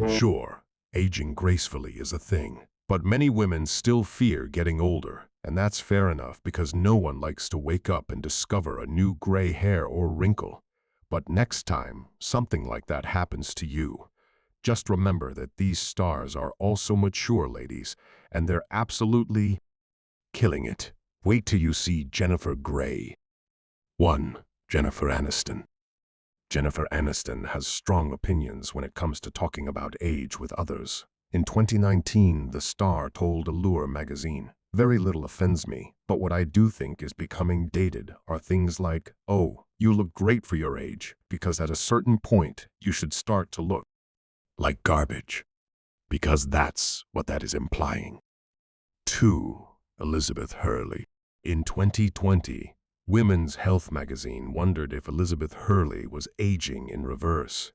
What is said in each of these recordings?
Sure, aging gracefully is a thing, but many women still fear getting older, and that's fair enough because no one likes to wake up and discover a new gray hair or wrinkle. But next time something like that happens to you, just remember that these stars are also mature ladies, and they're absolutely killing it. Wait till you see Jennifer Grey. 1. Jennifer Aniston. Jennifer Aniston has strong opinions when it comes to talking about age with others. In 2019, the star told Allure magazine, "Very little offends me, but what I do think is becoming dated are things like, oh, you look great for your age, because at a certain point, you should start to look like garbage." Because that's what that is implying. 2. Elizabeth Hurley. In 2020, Women's Health magazine wondered if Elizabeth Hurley was aging in reverse.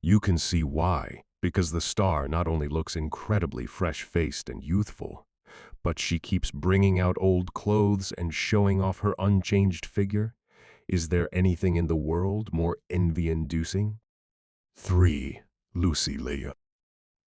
You can see why, because the star not only looks incredibly fresh-faced and youthful, but she keeps bringing out old clothes and showing off her unchanged figure. Is there anything in the world more envy-inducing? 3. Lucy Liu.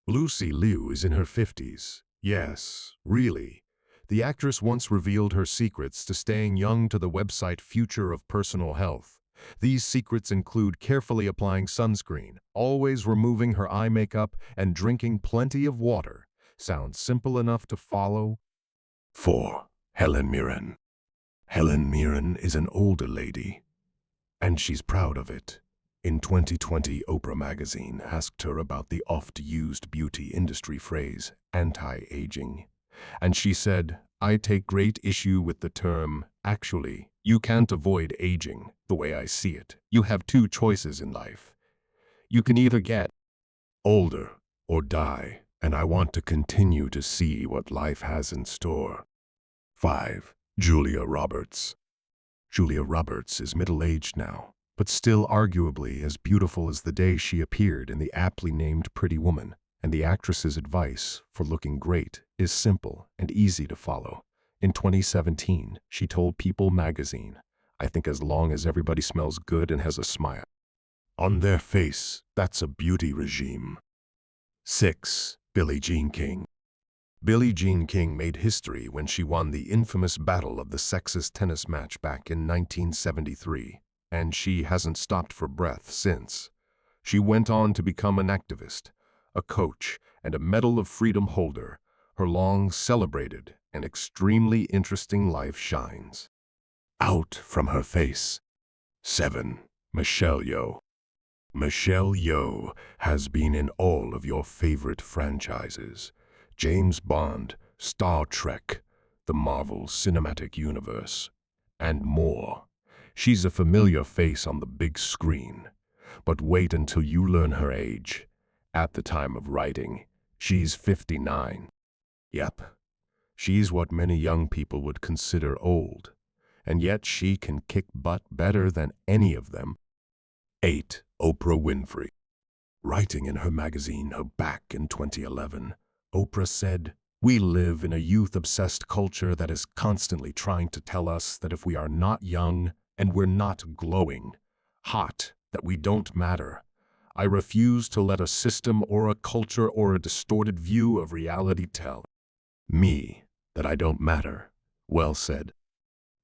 Lucy Liu is in her 50s. Yes, really. The actress once revealed her secrets to staying young to the website Future of Personal Health. These secrets include carefully applying sunscreen, always removing her eye makeup, and drinking plenty of water. Sounds simple enough to follow? 4. Helen Mirren. Helen Mirren is an older lady, and she's proud of it. In 2020, Oprah magazine asked her about the oft-used beauty industry phrase, anti-aging. And she said, "I take great issue with the term. Actually, you can't avoid aging, the way I see it. You have two choices in life. You can either get older or die, and I want to continue to see what life has in store." 5. Julia Roberts. Julia Roberts is middle-aged now, but still arguably as beautiful as the day she appeared in the aptly named Pretty Woman, and the actress's advice for looking great is simple and easy to follow. In 2017, she told People magazine, "I think as long as everybody smells good and has a smile on their face, that's a beauty regime." 6. Billie Jean King. Billie Jean King made history when she won the infamous Battle of the Sexes tennis match back in 1973, and she hasn't stopped for breath since. She went on to become an activist, a coach, and a Medal of Freedom holder. Her long celebrated and extremely interesting life shines out from her face. 7. Michelle Yeoh. Michelle Yeoh has been in all of your favorite franchises: James Bond, Star Trek, the Marvel Cinematic Universe, and more. She's a familiar face on the big screen. But wait until you learn her age. At the time of writing, she's 59. Yep, she's what many young people would consider old, and yet she can kick butt better than any of them. 8. Oprah Winfrey. Writing in her magazine Her Back in 2011, Oprah said, "We live in a youth-obsessed culture that is constantly trying to tell us that if we are not young and we're not glowing, hot, that we don't matter. I refuse to let a system or a culture or a distorted view of reality tell me that I don't matter." Well said.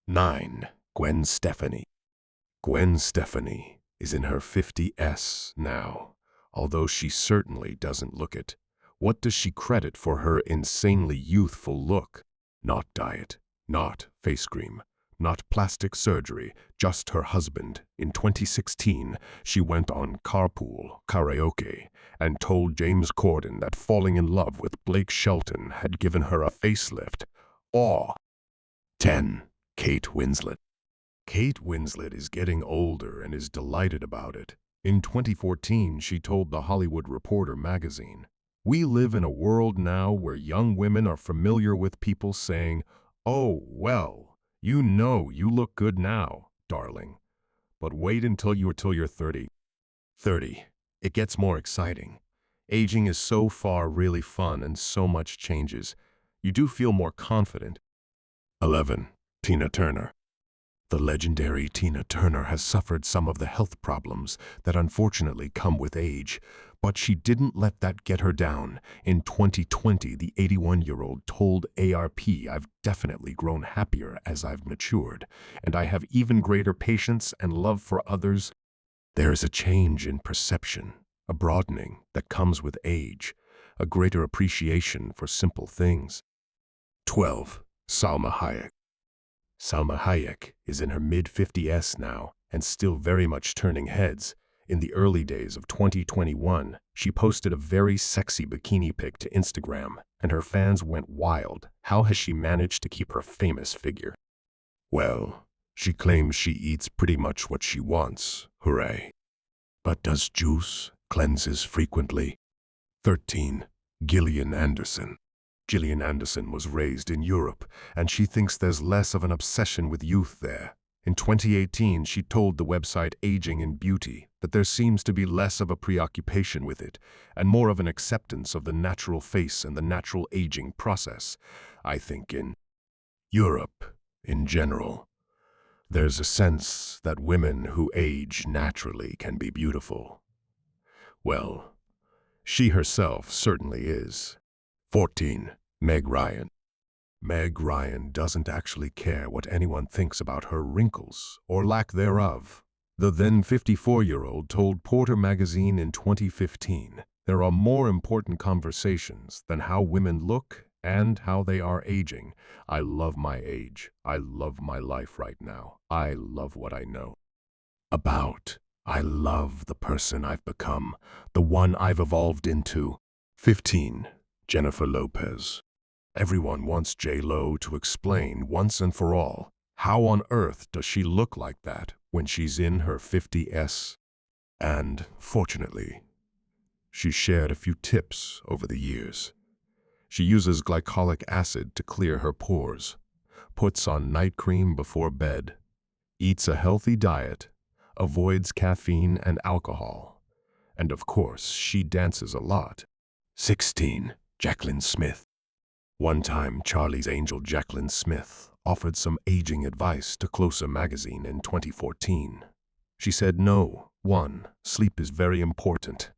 9. Gwen Stefani. Gwen Stefani is in her 50s now, although she certainly doesn't look it. What does she credit for her insanely youthful look? Not diet, not face cream, not plastic surgery, just her husband. In 2016, she went on Carpool Karaoke and told James Corden that falling in love with Blake Shelton had given her a facelift. 10. Kate Winslet. Kate Winslet is getting older and is delighted about it. In 2014, she told The Hollywood Reporter magazine, "We live in a world now where young women are familiar with people saying, 'Oh, well, you know you look good now, darling. But wait until you're 30. 30. It gets more exciting. Aging is so far really fun and so much changes. You do feel more confident. 11. Tina Turner. The legendary Tina Turner has suffered some of the health problems that unfortunately come with age, but she didn't let that get her down. In 2020, the 81-year-old told ARP, "I've definitely grown happier as I've matured, and I have even greater patience and love for others." There is a change in perception, a broadening that comes with age, a greater appreciation for simple things. 12. Salma Hayek. Salma Hayek is in her mid-50s now and still very much turning heads. In the early days of 2021, she posted a very sexy bikini pic to Instagram, and her fans went wild. How has she managed to keep her famous figure? Well, she claims she eats pretty much what she wants. Hooray. But does juice, cleanses frequently? 13. Gillian Anderson. Gillian Anderson was raised in Europe, and she thinks there's less of an obsession with youth there. In 2018, she told the website Aging in Beauty that there seems to be less of a preoccupation with it, and more of an acceptance of the natural face and the natural aging process. I think in Europe, in general, there's a sense that women who age naturally can be beautiful. Well, she herself certainly is. 14. Meg Ryan. Meg Ryan doesn't actually care what anyone thinks about her wrinkles, or lack thereof. The then 54-year-old told Porter magazine in 2015, "There are more important conversations than how women look and how they are aging. I love my age. I love my life right now. I love what I know about. I love the person I've become, the one I've evolved into." 15. Jennifer Lopez. Everyone wants J-Lo to explain once and for all, how on earth does she look like that when she's in her 50s? And, fortunately, she shared a few tips over the years. She uses glycolic acid to clear her pores, puts on night cream before bed, eats a healthy diet, avoids caffeine and alcohol, and of course, she dances a lot. 16. Jaclyn Smith. One time, Charlie's Angel Jaclyn Smith offered some aging advice to Closer magazine in 2014. She said, "No. 1. Sleep is very important.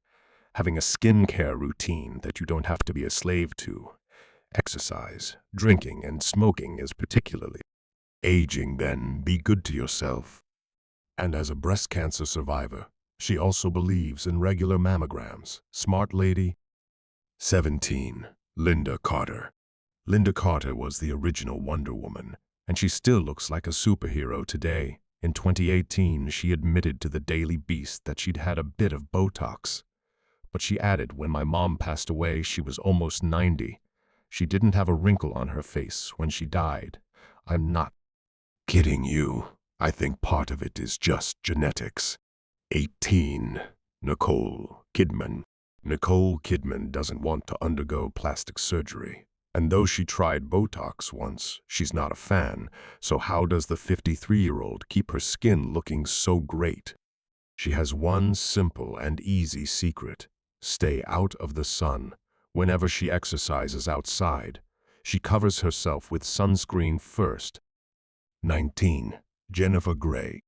Having a skincare routine that you don't have to be a slave to. Exercise, drinking, and smoking is particularly aging. Then be good to yourself." And as a breast cancer survivor, she also believes in regular mammograms. Smart lady. 17. Linda Carter. Linda Carter was the original Wonder Woman, and she still looks like a superhero today. In 2018, she admitted to the Daily Beast that she'd had a bit of Botox. But she added, "When my mom passed away, she was almost 90. She didn't have a wrinkle on her face when she died. I'm not kidding you. I think part of it is just genetics." 18. Nicole Kidman. Nicole Kidman doesn't want to undergo plastic surgery. And though she tried Botox once, she's not a fan. So how does the 53-year-old keep her skin looking so great? She has one simple and easy secret. Stay out of the sun. Whenever she exercises outside, she covers herself with sunscreen first. 19. Jennifer Grey.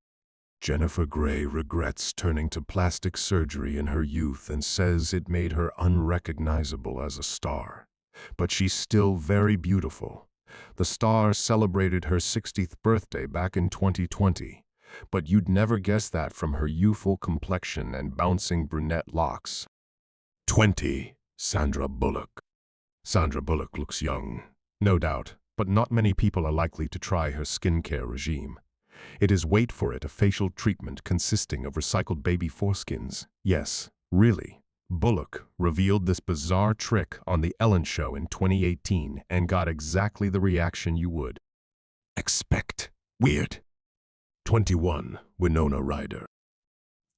Jennifer Grey regrets turning to plastic surgery in her youth and says it made her unrecognizable as a star. But she's still very beautiful. The star celebrated her 60th birthday back in 2020, but you'd never guess that from her youthful complexion and bouncing brunette locks. 20. Sandra Bullock. Sandra Bullock looks young, no doubt, but not many people are likely to try her skincare regime. It is, wait for it, a facial treatment consisting of recycled baby foreskins. Yes, really. Bullock revealed this bizarre trick on The Ellen Show in 2018 and got exactly the reaction you would expect. Weird. 21. Winona Ryder.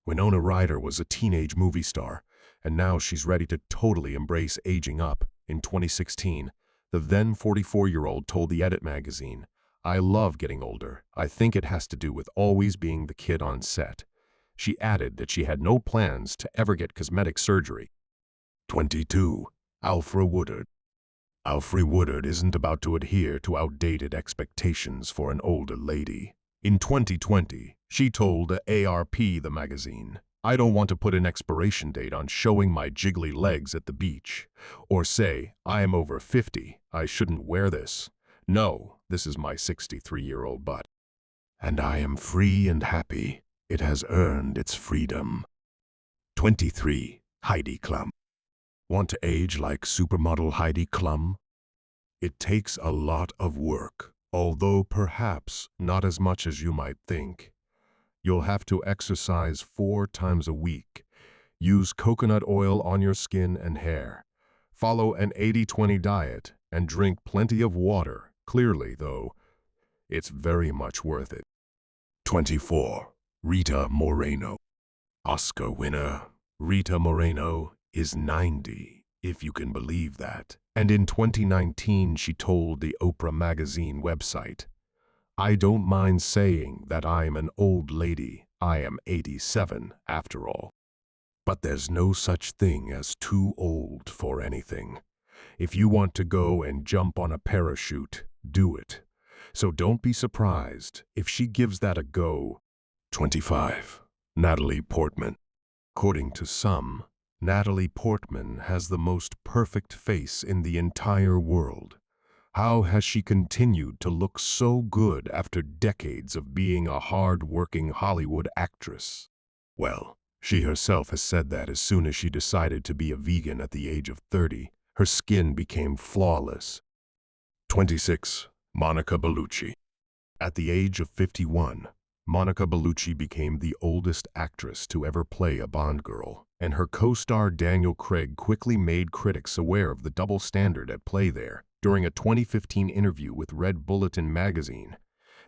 Winona Ryder was a teenage movie star, and now she's ready to totally embrace aging up. In 2016, the then 44-year-old told the Edit magazine, "I love getting older. I think it has to do with always being the kid on set." She added that she had no plans to ever get cosmetic surgery. 22. Alfre Woodard. Alfre Woodard isn't about to adhere to outdated expectations for an older lady. In 2020, she told ARP, the magazine, "I don't want to put an expiration date on showing my jiggly legs at the beach, or say, I am over 50, I shouldn't wear this. No, this is my 63-year-old butt. And I am free and happy. It has earned its freedom." 23. Heidi Klum. Want to age like supermodel Heidi Klum? It takes a lot of work, although perhaps not as much as you might think. You'll have to exercise 4 times a week, use coconut oil on your skin and hair, follow an 80-20 diet, and drink plenty of water. Clearly, though, it's very much worth it. 24. Rita Moreno. Oscar winner Rita Moreno is 90, if you can believe that. And in 2019, she told the Oprah magazine website, "I don't mind saying that I'm an old lady. I am 87 after all. But there's no such thing as too old for anything. If you want to go and jump on a parachute, do it. So don't be surprised if she gives that a go." 25. Natalie Portman. According to some, Natalie Portman has the most perfect face in the entire world. How has she continued to look so good after decades of being a hard-working Hollywood actress? Well, she herself has said that as soon as she decided to be a vegan at the age of 30, her skin became flawless. 26. Monica Bellucci. At the age of 51, Monica Bellucci became the oldest actress to ever play a Bond girl, and her co-star Daniel Craig quickly made critics aware of the double standard at play there. During a 2015 interview with Red Bulletin magazine,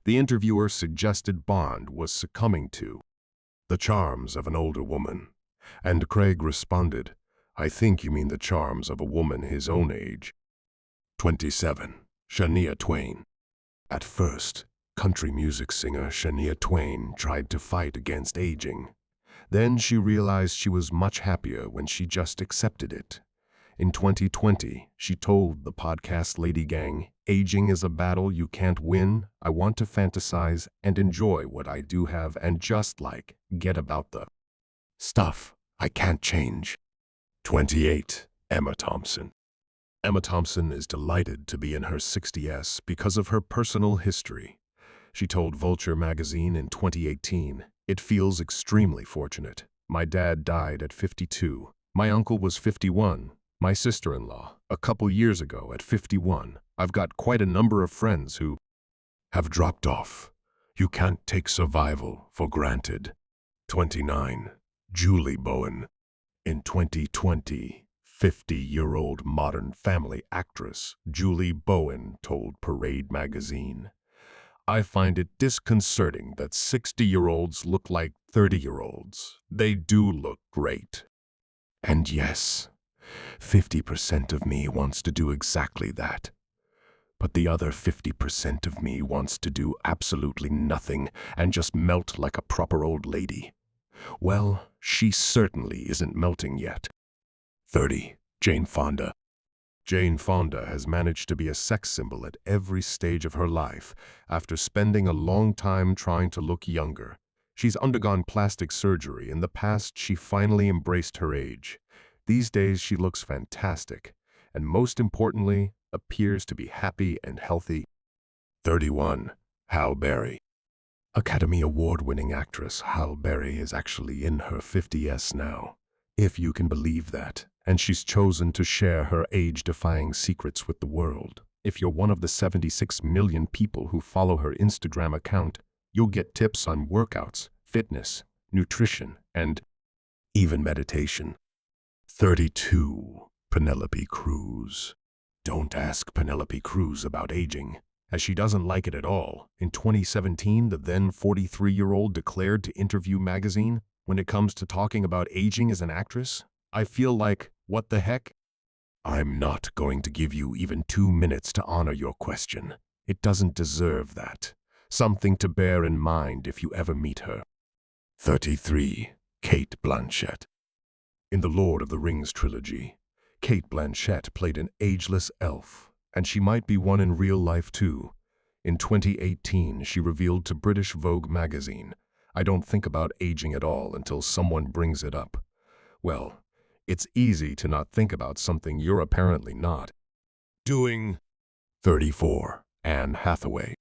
the interviewer suggested Bond was succumbing to the charms of an older woman, and Craig responded, "I think you mean the charms of a woman his own age." 27. Shania Twain. At first, country music singer Shania Twain tried to fight against aging. Then she realized she was much happier when she just accepted it. In 2020, she told the podcast Lady Gang, "Aging is a battle you can't win. I want to fantasize and enjoy what I do have and just get about the stuff I can't change." 28. Emma Thompson. Emma Thompson is delighted to be in her 60s because of her personal history. She told Vulture magazine in 2018, "It feels extremely fortunate. My dad died at 52. My uncle was 51. My sister-in-law, a couple years ago at 51. I've got quite a number of friends who have dropped off. You can't take survival for granted." 29. Julie Bowen. In 2020, 50-year-old Modern Family actress Julie Bowen told Parade magazine, "I find it disconcerting that 60-year-olds look like 30-year-olds. They do look great. And yes, 50% of me wants to do exactly that. But the other 50% of me wants to do absolutely nothing and just melt like a proper old lady. Well, she certainly isn't melting yet." 30. Jane Fonda. Jane Fonda has managed to be a sex symbol at every stage of her life after spending a long time trying to look younger. She's undergone plastic surgery. In the past, she finally embraced her age. These days, she looks fantastic, and most importantly, appears to be happy and healthy. 31. Halle Berry. Academy Award-winning actress Halle Berry is actually in her 50s now, if you can believe that, and she's chosen to share her age-defying secrets with the world. If you're one of the 76 million people who follow her Instagram account, you'll get tips on workouts, fitness, nutrition, and even meditation. 32. Penelope Cruz. Don't ask Penelope Cruz about aging, as she doesn't like it at all. In 2017, the then 43-year-old declared to Interview magazine, "When it comes to talking about aging as an actress, I feel like, what the heck? I'm not going to give you even 2 minutes to honor your question. It doesn't deserve that. Something to bear in mind if you ever meet her." 33. Cate Blanchett. In the Lord of the Rings trilogy, Cate Blanchett played an ageless elf, and she might be one in real life too. In 2018, she revealed to British Vogue magazine, "I don't think about aging at all until someone brings it up." Well, it's easy to not think about something you're apparently not doing. 34. Anne Hathaway.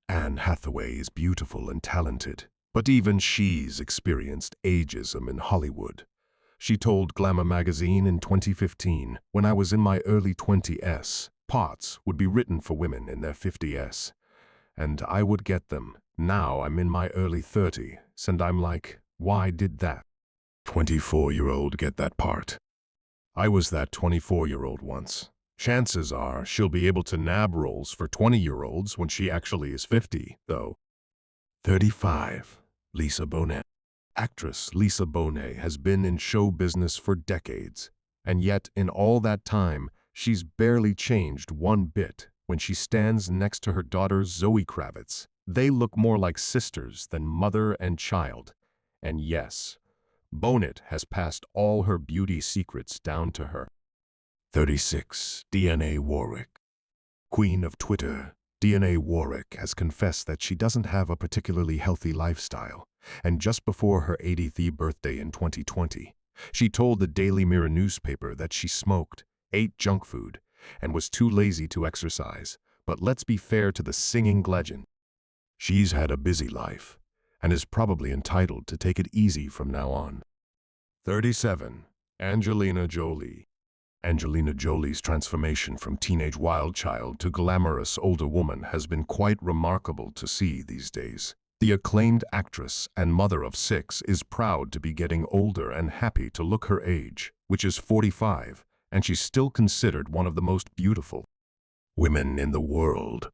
Anne Hathaway is beautiful and talented, but even she's experienced ageism in Hollywood. She told Glamour magazine in 2015, "When I was in my early 20s, parts would be written for women in their 50s, and I would get them. Now I'm in my early 30s, and I'm like, why did that 24-year-old get that part? I was that 24-year-old once. Chances are she'll be able to nab roles for 20-year-olds when she actually is 50, though." 35. Lisa Bonet. Actress Lisa Bonet has been in show business for decades, and yet in all that time, she's barely changed one bit. When she stands next to her daughter Zoe Kravitz, they look more like sisters than mother and child. And yes, Bonet has passed all her beauty secrets down to her. 36. DNA Warwick. Queen of Twitter, DNA Warwick has confessed that she doesn't have a particularly healthy lifestyle, and just before her 80th birthday in 2020, she told the Daily Mirror newspaper that she smoked, ate junk food, and was too lazy to exercise. But let's be fair to the singing legend. She's had a busy life, and is probably entitled to take it easy from now on. 37. Angelina Jolie. Angelina Jolie's transformation from teenage wild child to glamorous older woman has been quite remarkable to see these days. The acclaimed actress and mother of 6 is proud to be getting older and happy to look her age, which is 45, and she's still considered one of the most beautiful women in the world.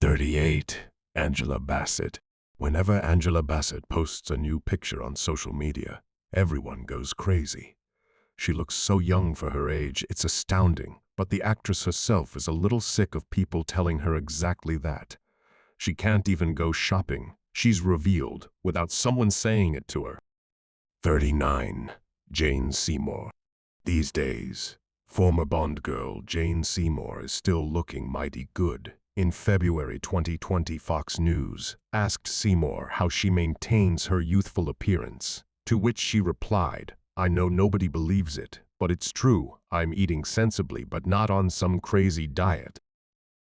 38. Angela Bassett. Whenever Angela Bassett posts a new picture on social media, everyone goes crazy. She looks so young for her age, it's astounding, but the actress herself is a little sick of people telling her exactly that. She can't even go shopping, she's revealed, without someone saying it to her. 39. Jane Seymour. These days, former Bond girl Jane Seymour is still looking mighty good. In February 2020, Fox News asked Seymour how she maintains her youthful appearance, to which she replied, "I know nobody believes it, but it's true. I'm eating sensibly but not on some crazy diet."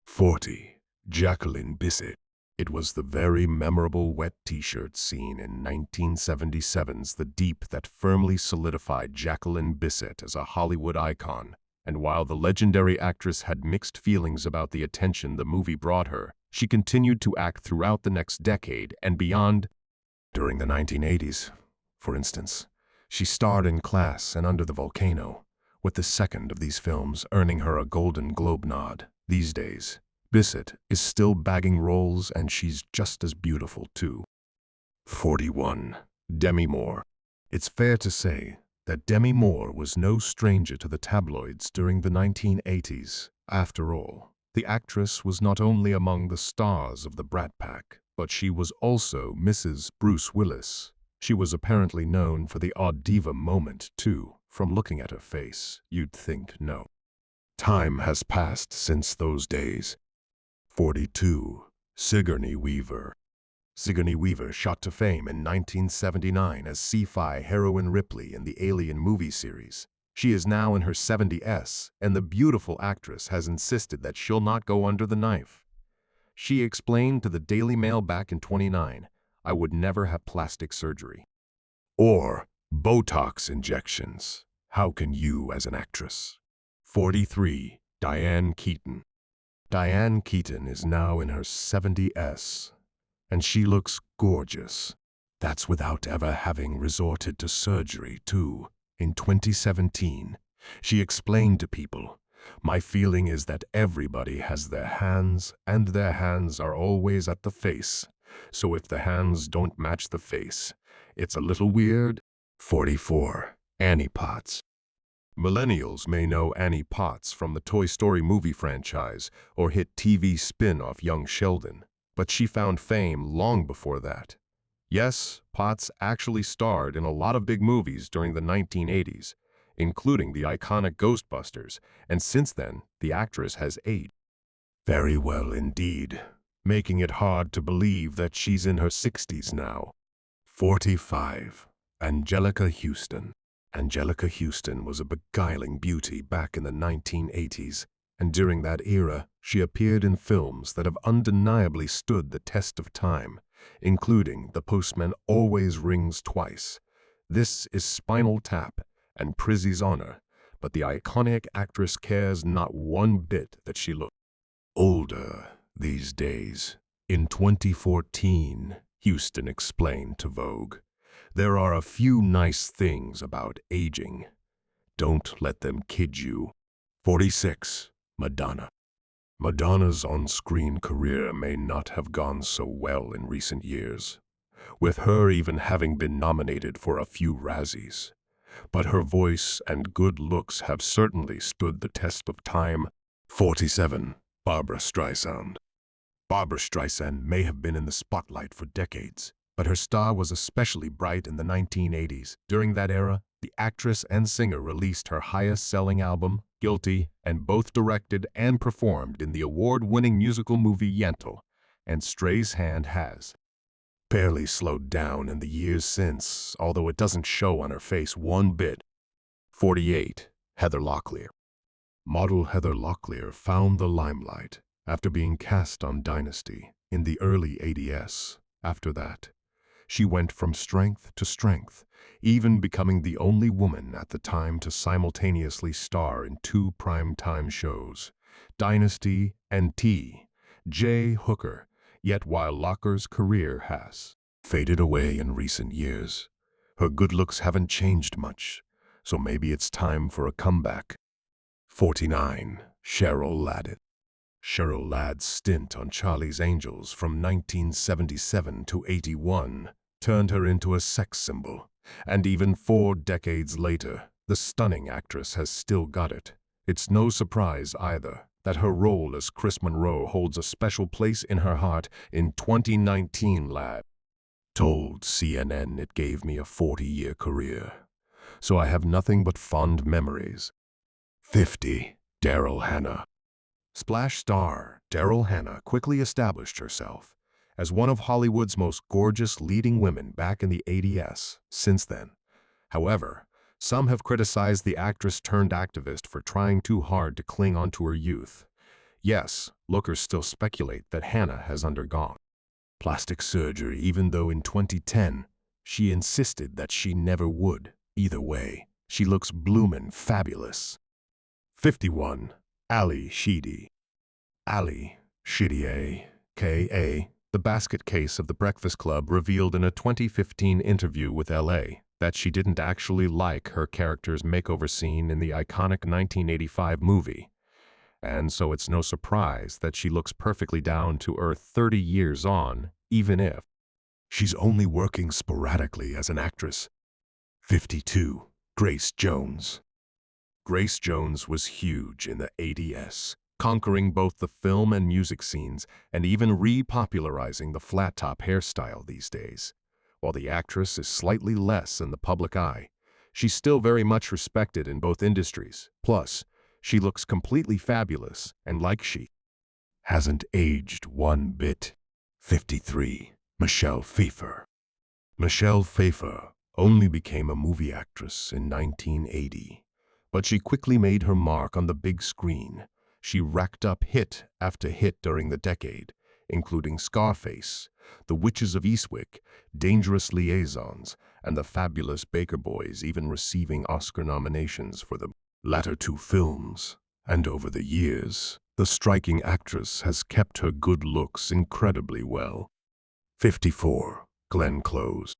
40. Jacqueline Bisset. It was the very memorable wet t-shirt scene in 1977's The Deep that firmly solidified Jacqueline Bisset as a Hollywood icon. And while the legendary actress had mixed feelings about the attention the movie brought her, she continued to act throughout the next decade and beyond. During the 1980s, for instance, she starred in Class and Under the Volcano, with the second of these films earning her a Golden Globe nod. These days, Bisset is still bagging roles, and she's just as beautiful too. 41. Demi Moore. It's fair to say that Demi Moore was no stranger to the tabloids during the 1980s. After all, the actress was not only among the stars of the Brat Pack, but she was also Mrs. Bruce Willis. She was apparently known for the odd diva moment, too. From looking at her face, you'd think no time has passed since those days. 42. Sigourney Weaver. Sigourney Weaver shot to fame in 1979 as sci-fi heroine Ripley in the Alien movie series. She is now in her 70s, and the beautiful actress has insisted that she'll not go under the knife. She explained to the Daily Mail back in 2009, "I would never have plastic surgery or Botox injections. How can you as an actress?" 43. Diane Keaton. Diane Keaton is now in her 70s, and she looks gorgeous. That's without ever having resorted to surgery, too. In 2017, she explained to people, "My feeling is that everybody has their hands, and their hands are always at the face. So if the hands don't match the face, it's a little weird." 44. Annie Potts. Millennials may know Annie Potts from the Toy Story movie franchise or hit TV spin-off Young Sheldon, but she found fame long before that. Yes, Potts actually starred in a lot of big movies during the 1980s, including the iconic Ghostbusters, and since then, the actress has aged very well indeed. making it hard to believe that she's in her 60s now. 45. Angelica Houston. Angelica Houston was a beguiling beauty back in the 1980s, and during that era, she appeared in films that have undeniably stood the test of time, including The Postman Always Rings Twice, This Is Spinal Tap, and Prizzy's Honor, but the iconic actress cares not one bit that she looks older these days. In 2014, Houston explained to Vogue, "There are a few nice things about aging. Don't let them kid you." 46. Madonna. Madonna's on-screen career may not have gone so well in recent years, with her even having been nominated for a few Razzies. But her voice and good looks have certainly stood the test of time. 47. Barbra Streisand. Barbra Streisand may have been in the spotlight for decades, but her star was especially bright in the 1980s. During that era, the actress and singer released her highest-selling album, Guilty, and both directed and performed in the award-winning musical movie Yentl, and Streisand has barely slowed down in the years since, although it doesn't show on her face one bit. 48. Heather Locklear. Model Heather Locklear found the limelight after being cast on Dynasty in the early 80s. After that, she went from strength to strength, even becoming the only woman at the time to simultaneously star in two primetime shows, Dynasty and T.J. Hooker. Yet while Locker's career has faded away in recent years, her good looks haven't changed much, so maybe it's time for a comeback. 49. Cheryl Ladd. Cheryl Ladd's stint on Charlie's Angels from 1977 to 81 turned her into a sex symbol, and even 4 decades later, the stunning actress has still got it. It's no surprise either that her role as Chris Monroe holds a special place in her heart. In 2019, Ladd told CNN, "It gave me a 40-year career, so I have nothing but fond memories." 50. Daryl Hannah. Splash star Daryl Hannah quickly established herself as one of Hollywood's most gorgeous leading women back in the 80s. Since then, however, some have criticized the actress-turned-activist for trying too hard to cling onto her youth. Yes, lookers still speculate that Hannah has undergone plastic surgery, even though in 2010, she insisted that she never would. Either way, she looks bloomin' fabulous. 51. Ali Sheedy. Ali Sheedy, a.k.a. the basket case of The Breakfast Club, revealed in a 2015 interview with LA that she didn't actually like her character's makeover scene in the iconic 1985 movie. And so it's no surprise that she looks perfectly down to earth 30 years on, even if she's only working sporadically as an actress. 52. Grace Jones. Grace Jones was huge in the 80s, conquering both the film and music scenes and even repopularizing the flat-top hairstyle these days. While the actress is slightly less in the public eye, she's still very much respected in both industries. Plus, she looks completely fabulous, and like she hasn't aged one bit. 53. Michelle Pfeiffer. Michelle Pfeiffer only became a movie actress in 1980, but she quickly made her mark on the big screen. She racked up hit after hit during the decade, including Scarface, The Witches of Eastwick, Dangerous Liaisons, and The Fabulous Baker Boys, even receiving Oscar nominations for the latter 2 films. And over the years, the striking actress has kept her good looks incredibly well. 54. Glenn Close.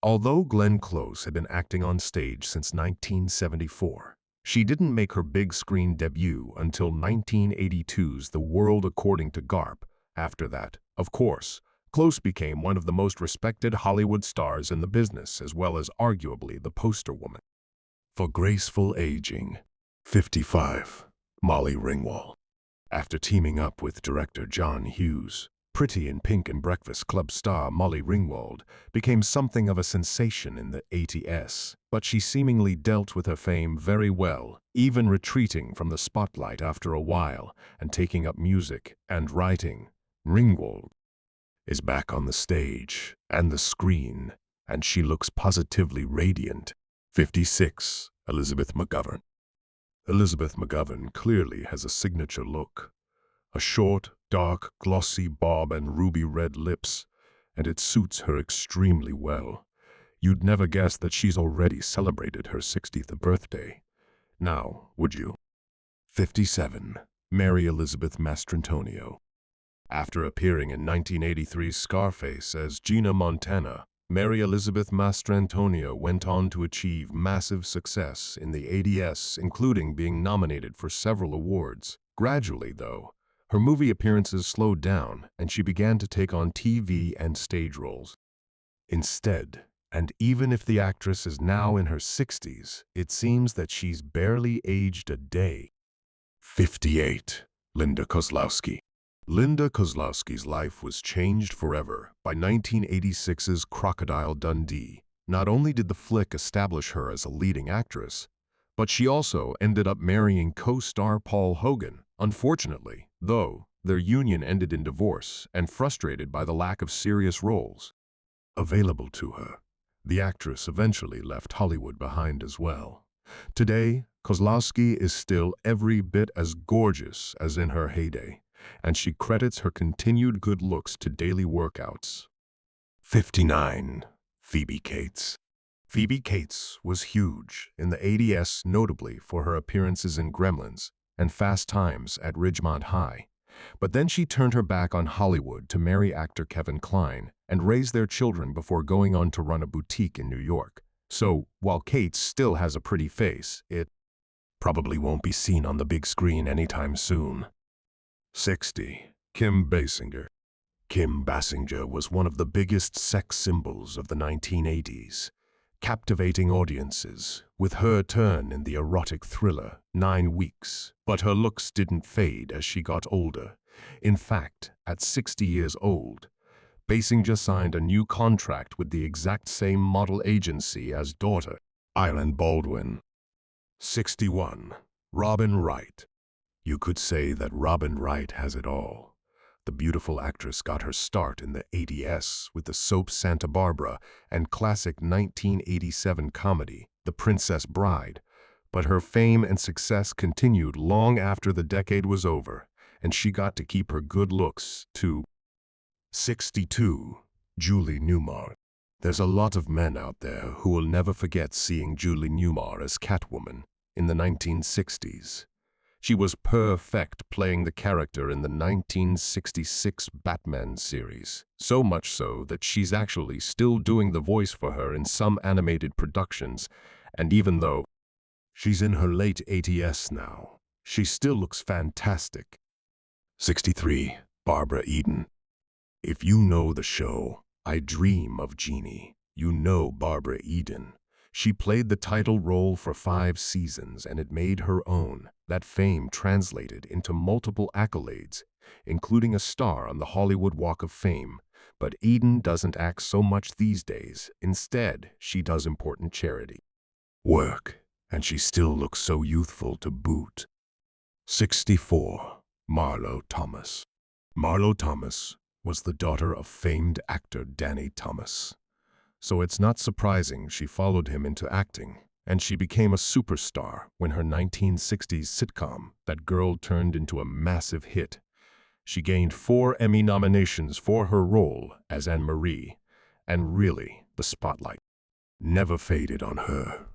Although Glenn Close had been acting on stage since 1974, she didn't make her big screen debut until 1982's The World According to Garp. After that, of course, Close became one of the most respected Hollywood stars in the business, as well as arguably the poster woman for graceful aging. 55. Molly Ringwald. After teaming up with director John Hughes, Pretty in Pink and Breakfast Club star Molly Ringwald became something of a sensation in the 80s, but she seemingly dealt with her fame very well, even retreating from the spotlight after a while and taking up music and writing. Ringwald is back on the stage and the screen, and she looks positively radiant. 56. Elizabeth McGovern. Elizabeth McGovern clearly has a signature look. A short, dark, glossy bob and ruby red lips, and it suits her extremely well. You'd never guess that she's already celebrated her 60th birthday. Now, would you? 57. Mary Elizabeth Mastrantonio. After appearing in 1983's Scarface as Gina Montana, Mary Elizabeth Mastrantonio went on to achieve massive success in the 80s, including being nominated for several awards. Gradually, though, her movie appearances slowed down and she began to take on TV and stage roles. Instead, and even if the actress is now in her 60s, it seems that she's barely aged a day. 58. Linda Kozlowski. Linda Kozlowski's life was changed forever by 1986's Crocodile Dundee. Not only did the flick establish her as a leading actress, but she also ended up marrying co-star Paul Hogan. Unfortunately, though, their union ended in divorce, and frustrated by the lack of serious roles available to her, the actress eventually left Hollywood behind as well. Today, Kozlowski is still every bit as gorgeous as in her heyday, and she credits her continued good looks to daily workouts. 59. Phoebe Cates. Phoebe Cates was huge in the 80s, notably for her appearances in Gremlins and Fast Times at Ridgemont High. But then she turned her back on Hollywood to marry actor Kevin Kline and raise their children before going on to run a boutique in New York. So, while Cates still has a pretty face, it probably won't be seen on the big screen anytime soon. 60. Kim Basinger. Kim Basinger was one of the biggest sex symbols of the 1980s, captivating audiences with her turn in the erotic thriller 9 Weeks. But her looks didn't fade as she got older. In fact, at 60 years old, Basinger signed a new contract with the exact same model agency as daughter, Eileen Baldwin. 61. Robin Wright. You could say that Robin Wright has it all. The beautiful actress got her start in the 80s with the soap Santa Barbara and classic 1987 comedy, The Princess Bride. But her fame and success continued long after the decade was over, and she got to keep her good looks, too. 62. Julie Newmar. There's a lot of men out there who will never forget seeing Julie Newmar as Catwoman in the 1960s. She was perfect playing the character in the 1966 Batman series, so much so that she's actually still doing the voice for her in some animated productions, and even though she's in her late 80s now, she still looks fantastic. 63. Barbara Eden. If you know the show I Dream of Jeannie, you know Barbara Eden. She played the title role for 5 seasons, and it made her own. That fame translated into multiple accolades, including a star on the Hollywood Walk of Fame. But Eden doesn't act so much these days. Instead, she does important charity work, and she still looks so youthful to boot. 64. Marlo Thomas. Marlo Thomas was the daughter of famed actor Danny Thomas. So it's not surprising she followed him into acting, and she became a superstar when her 1960s sitcom, That Girl, turned into a massive hit. She gained 4 Emmy nominations for her role as Anne-Marie, and really, the spotlight never faded on her.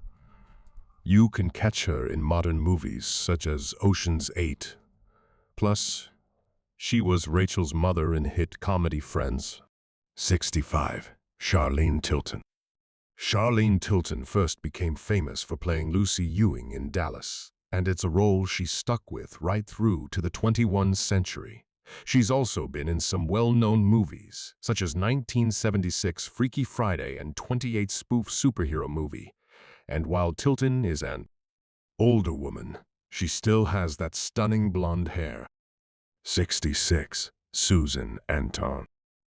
You can catch her in modern movies such as Ocean's 8. Plus, she was Rachel's mother in hit comedy Friends. 65. Charlene Tilton. Charlene Tilton first became famous for playing Lucy Ewing in Dallas, and it's a role she stuck with right through to the 21st century. She's also been in some well-known movies, such as 1976 Freaky Friday and 28 spoof superhero movie. And while Tilton is an older woman, she still has that stunning blonde hair. 66. Susan Anton.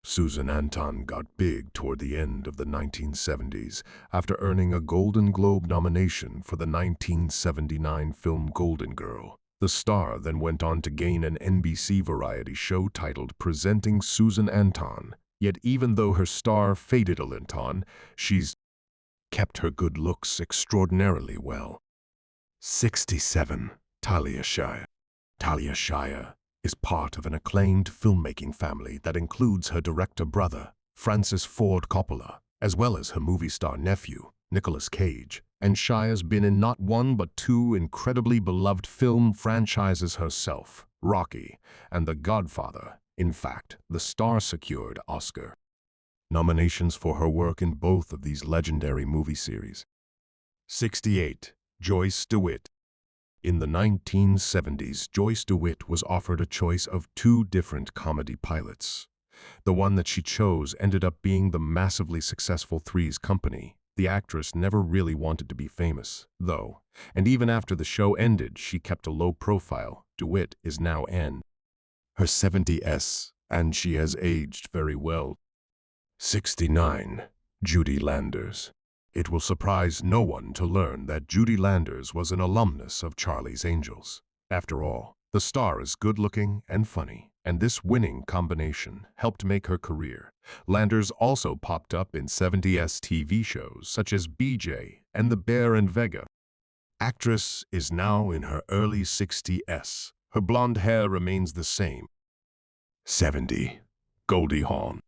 Susan Anton got big toward the end of the 1970s after earning a Golden Globe nomination for the 1979 film Golden Girl. The star then went on to gain an NBC variety show titled Presenting Susan Anton. Yet even though her star faded a little, she's kept her good looks extraordinarily well. 67. Talia Shire. Talia Shire is part of an acclaimed filmmaking family that includes her director brother, Francis Ford Coppola, as well as her movie star nephew, Nicolas Cage, and Shire's been in not one but two incredibly beloved film franchises herself, Rocky and The Godfather. In fact, the star secured Oscar nominations for her work in both of these legendary movie series. 68. Joyce DeWitt. In the 1970s, Joyce DeWitt was offered a choice of two different comedy pilots. The one that she chose ended up being the massively successful Three's Company. The actress never really wanted to be famous, though, and even after the show ended, she kept a low profile. DeWitt is now in her 70s, and she has aged very well. 69. Judy Landers. It will surprise no one to learn that Judy Landers was an alumnus of Charlie's Angels. After all, the star is good-looking and funny, and this winning combination helped make her career. Landers also popped up in 70s TV shows such as BJ and The Bear and Vega. Actress is now in her early 60s. Her blonde hair remains the same. 70. Goldie Hawn.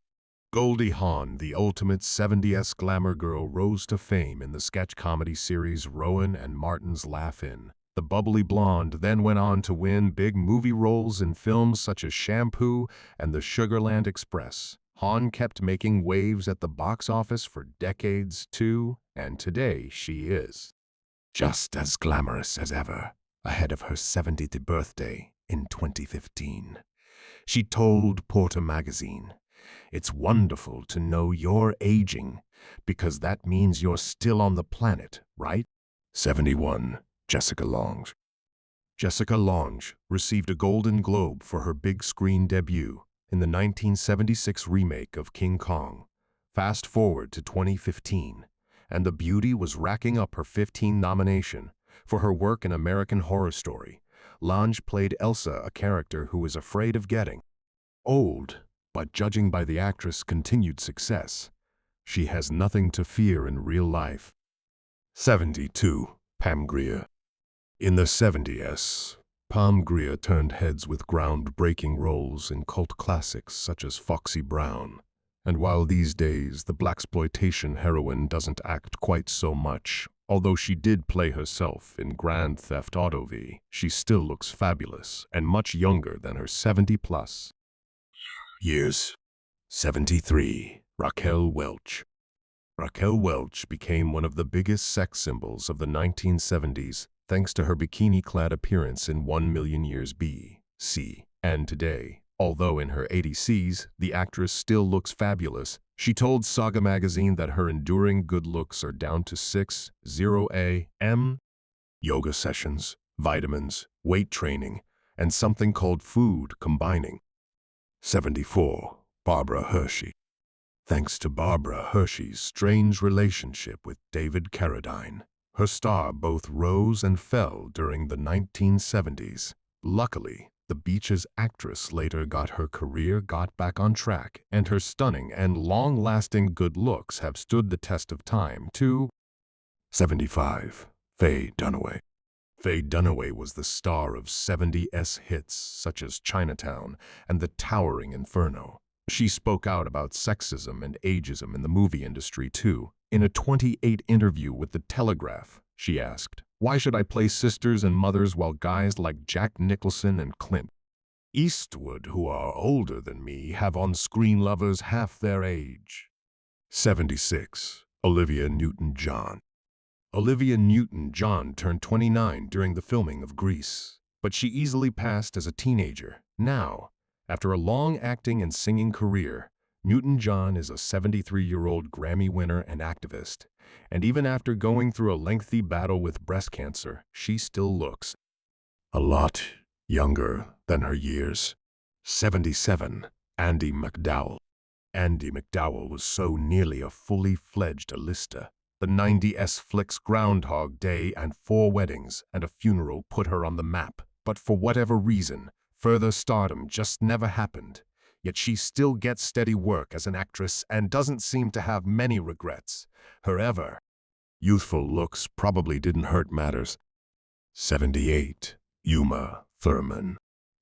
Goldie Hawn, the ultimate 70s glamour girl, rose to fame in the sketch comedy series Rowan and Martin's Laugh-In. The bubbly blonde then went on to win big movie roles in films such as Shampoo and The Sugarland Express. Hawn kept making waves at the box office for decades too, and today she is just as glamorous as ever, ahead of her 70th birthday in 2015. She told Porter magazine, "It's wonderful to know you're aging, because that means you're still on the planet, right?" 71. Jessica Lange. Jessica Lange received a Golden Globe for her big screen debut in the 1976 remake of King Kong. Fast forward to 2015, and the beauty was racking up her 15th nomination for her work in American Horror Story. Lange played Elsa, a character who is afraid of getting old. But judging by the actress' continued success, she has nothing to fear in real life. 72. Pam Grier. In the 70s, Pam Grier turned heads with groundbreaking roles in cult classics such as Foxy Brown. And while these days the blaxploitation heroine doesn't act quite so much, although she did play herself in Grand Theft Auto V, she still looks fabulous and much younger than her 70-plus years. 73. Raquel Welch. Raquel Welch became one of the biggest sex symbols of the 1970s thanks to her bikini-clad appearance in 1,000,000 Years B.C. And today, although in her 80s, the actress still looks fabulous. She told Saga magazine that her enduring good looks are down to 60 a.m. yoga sessions, vitamins, weight training, and something called food combining. 74. Barbara Hershey. Thanks to Barbara Hershey's strange relationship with David Carradine, her star both rose and fell during the 1970s. Luckily, the Beaches actress later got her career back on track, and her stunning and long-lasting good looks have stood the test of time too. 75. Faye Dunaway. Faye Dunaway was the star of 70s hits such as Chinatown and The Towering Inferno. She spoke out about sexism and ageism in the movie industry too. In a 28 interview with The Telegraph, she asked, "Why should I play sisters and mothers while guys like Jack Nicholson and Clint Eastwood, who are older than me, have on-screen lovers half their age?" 76. Olivia Newton-John. Olivia Newton-John turned 29 during the filming of Grease, but she easily passed as a teenager. Now, after a long acting and singing career, Newton-John is a 73-year-old Grammy winner and activist, and even after going through a lengthy battle with breast cancer, she still looks a lot younger than her years. 77. Andie MacDowell. Andie MacDowell was so nearly a fully fledged A-lister. The 90s flicks Groundhog Day and Four Weddings and a Funeral put her on the map. But for whatever reason, further stardom just never happened. Yet she still gets steady work as an actress and doesn't seem to have many regrets. Her ever youthful looks probably didn't hurt matters. 78. Uma Thurman.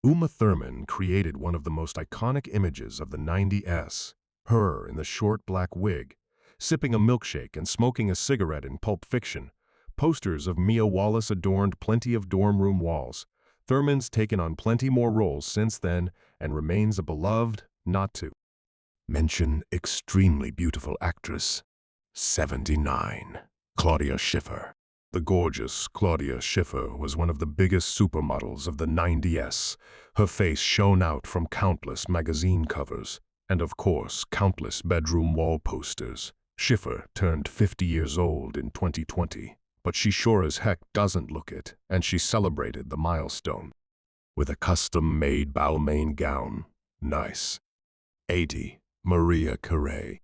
Uma Thurman created one of the most iconic images of the 90s. Her in the short black wig, sipping a milkshake and smoking a cigarette in Pulp Fiction. Posters of Mia Wallace adorned plenty of dorm room walls. Thurman's taken on plenty more roles since then and remains a beloved, not to mention, extremely beautiful actress. 79. Claudia Schiffer. The gorgeous Claudia Schiffer was one of the biggest supermodels of the 90s. Her face shone out from countless magazine covers and, of course, countless bedroom wall posters. Schiffer turned 50 years old in 2020, but she sure as heck doesn't look it, and she celebrated the milestone with a custom-made Balmain gown. Nice. 80. Mariah Carey.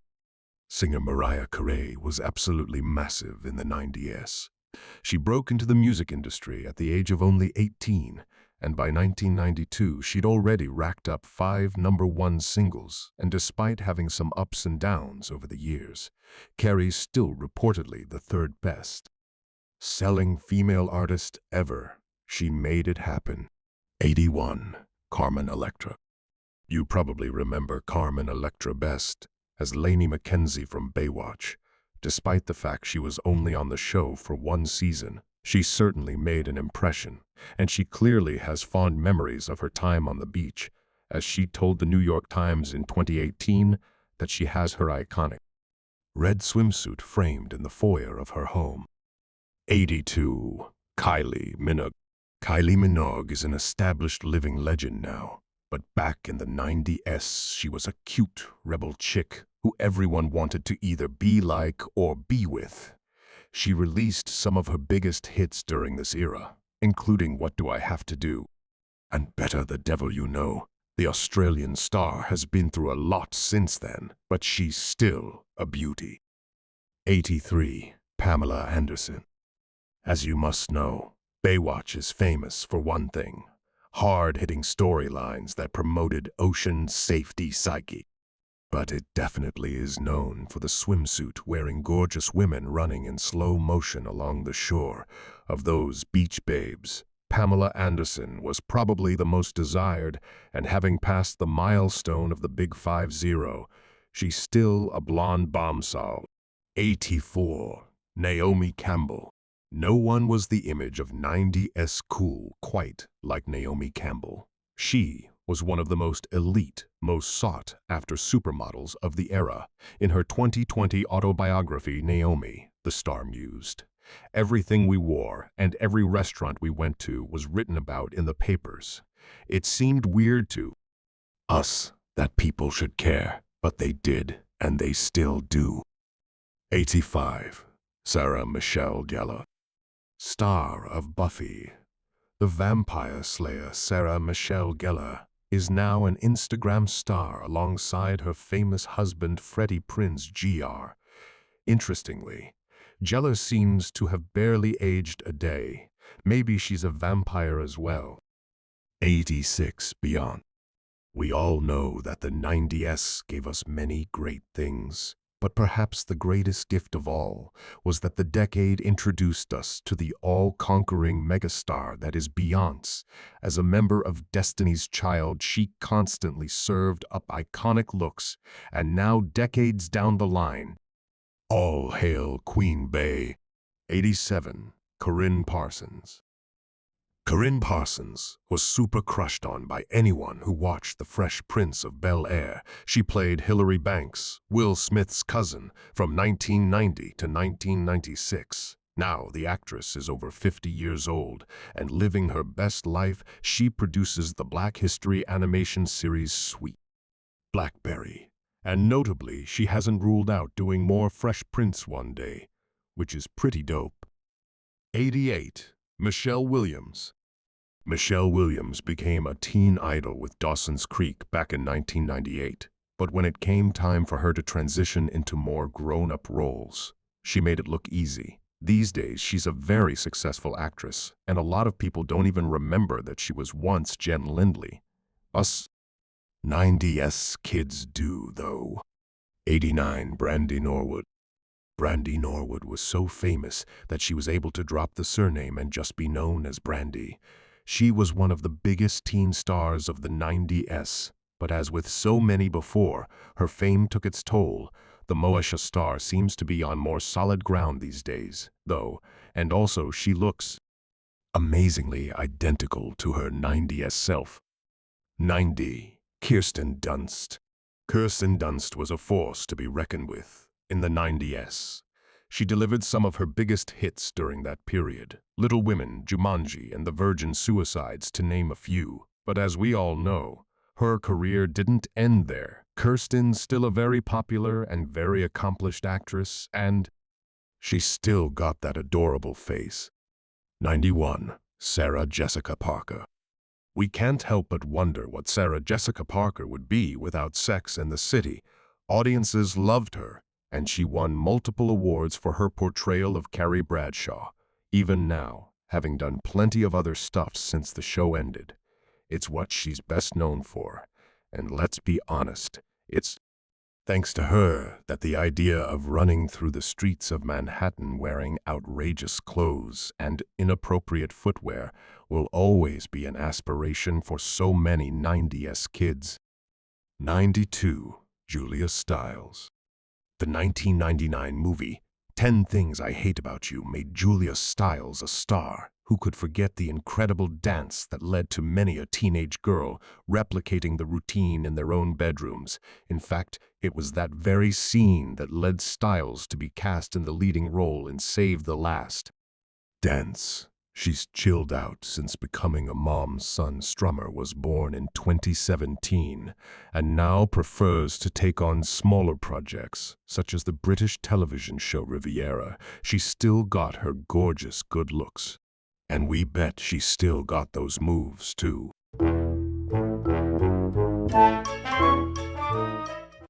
Singer Mariah Carey was absolutely massive in the 90s. She broke into the music industry at the age of only 18, and by 1992 she'd already racked up 5 #1 singles, and despite having some ups and downs over the years, Carey's still reportedly the third best selling female artist ever. She made it happen. 81. Carmen Electra. You probably remember Carmen Electra best as Lainey Mackenzie from Baywatch. Despite the fact she was only on the show for 1 season, she certainly made an impression, and she clearly has fond memories of her time on the beach, as she told the New York Times in 2018 that she has her iconic red swimsuit framed in the foyer of her home. 82. Kylie Minogue. Kylie Minogue is an established living legend now, but back in the 90s she was a cute rebel chick who everyone wanted to either be like or be with. She released some of her biggest hits during this era, including What Do I Have to Do? And Better the Devil You Know. The Australian star has been through a lot since then, but she's still a beauty. 83. Pamela Anderson. As you must know, Baywatch is famous for one thing: hard-hitting storylines that promoted ocean safety psyche. But it definitely is known for the swimsuit-wearing gorgeous women running in slow motion along the shore of those beach babes. Pamela Anderson was probably the most desired, and having passed the milestone of the Big 50, she's still a blonde bombshell. 84. Naomi Campbell. No one was the image of 90s cool quite like Naomi Campbell. She was one of the most elite, most sought-after supermodels of the era. In her 2020 autobiography, Naomi, the star mused, "Everything we wore and every restaurant we went to was written about in the papers. It seemed weird to us that people should care, but they did, and they still do." 85. Sarah Michelle Gellar. Star of Buffy the Vampire Slayer, Sarah Michelle Gellar is now an Instagram star alongside her famous husband Freddie Prinze Jr. Interestingly, Gellar seems to have barely aged a day. Maybe she's a vampire as well. 86. Beyond. We all know that the 90s gave us many great things, but perhaps the greatest gift of all was that the decade introduced us to the all-conquering megastar that is Beyoncé. As a member of Destiny's Child, she constantly served up iconic looks, and now decades down the line, all hail Queen Bey. 87. Corinne Parsons. Corinne Parsons was super crushed on by anyone who watched The Fresh Prince of Bel-Air. She played Hilary Banks, Will Smith's cousin, from 1990 to 1996. Now the actress is over 50 years old, and living her best life, she produces the Black History animation series Sweet Blackberry. And notably, she hasn't ruled out doing more Fresh Prince one day, which is pretty dope. 88. Michelle Williams. Michelle Williams became a teen idol with Dawson's Creek back in 1998, but when it came time for her to transition into more grown-up roles, she made it look easy. These days, she's a very successful actress, and a lot of people don't even remember that she was once Jen Lindley. Us 90s kids do, though. 89 Brandy Norwood. Brandy Norwood was so famous that she was able to drop the surname and just be known as Brandy. She was one of the biggest teen stars of the 90s, but as with so many before, her fame took its toll. The Moesha star seems to be on more solid ground these days, though, and also she looks amazingly identical to her 90s self. 90. Kirsten Dunst. Kirsten Dunst was a force to be reckoned with in the 90s. She delivered some of her biggest hits during that period, Little Women, Jumanji, and The Virgin Suicides, to name a few. But as we all know, her career didn't end there. Kirsten's still a very popular and very accomplished actress, and she still got that adorable face. 91. Sarah Jessica Parker. We can't help but wonder what Sarah Jessica Parker would be without Sex and the City. Audiences loved her, and she won multiple awards for her portrayal of Carrie Bradshaw. Even now, having done plenty of other stuff since the show ended, it's what she's best known for. And let's be honest, it's thanks to her that the idea of running through the streets of Manhattan wearing outrageous clothes and inappropriate footwear will always be an aspiration for so many 90s kids. 92. Julia Stiles. The 1999 movie 10 Things I Hate About You made Julia Stiles a star. Who could forget the incredible dance that led to many a teenage girl replicating the routine in their own bedrooms? In fact, it was that very scene that led Stiles to be cast in the leading role in Save the Last Dance. She's chilled out since becoming a mom's son. Strummer was born in 2017 and now prefers to take on smaller projects, such as the British television show Riviera. She's still got her gorgeous good looks. And we bet she's still got those moves, too.